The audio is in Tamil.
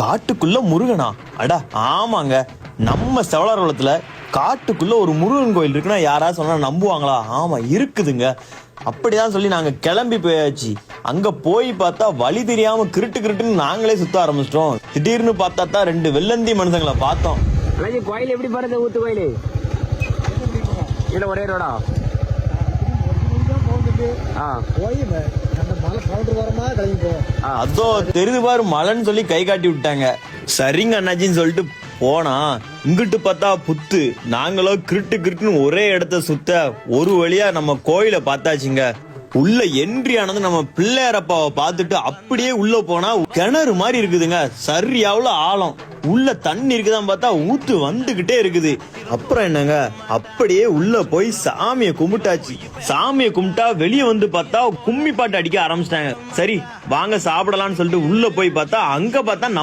காட்டுக்குள்ள முருகனா? அடா ஆமாங்க, நம்ம செவலார்குளத்துல காட்டுக்குள்ள ஒரு முருகன் கோயில் இருக்குன்னா யாராவது சொன்னா நம்புவாங்களா? ஆமா இருக்குதுங்க. அப்படிதான் சொல்லி நாங்க கிளம்பி போயாச்சு. அங்க போய் பார்த்தா வழி தெரியாம கிருட்டுன்னு நாங்களே சுத்த ஆரம்பிச்சிட்டோம். திடீர்னு பார்த்தா தான் 2 வெள்ளந்தி மனுஷங்களை பார்த்தோம். கோயில் எப்படி பாருங்க, ஊத்து கோயில் இல்ல ஒரே ரோடா? அதோ தெரிது பாரு மலைன்னு சொல்லி கை காட்டி விட்டாங்க. சரிங்க அண்ணாச்சின்னு சொல்லிட்டு போனா இங்கிட்டு பார்த்தா புத்து. நாங்களோ கிருட்டுன்னு ஒரே இடத்த சுத்த ஒரு வழியா நம்ம கோயிலை பார்த்தாச்சுங்க. உள்ள என்ட்ரி ஆனது நம்ம பிள்ளையாரப்பாவை பார்த்துட்டு அப்படியே உள்ள போனா கிணறு மாதிரி இருக்குதுங்க. சரியாவுல ஆழம். உள்ள தண்ணி இருக்குதான் பார்த்தா ஊத்து வந்துகிட்டே இருக்குது. அப்புறம் என்னங்க, அப்படியே உள்ள போய் சாமியை கும்பிட்டாச்சு. சாமியை கும்பிட்டா வெளியே வந்து பார்த்தா கும்மி பாட்டு அடிக்க ஆரம்பிச்சிட்டாங்க. சரி வாங்க சாப்பிடலாம்னு சொல்லிட்டு உள்ள போய் பார்த்தா அங்க பார்த்தா நம்ம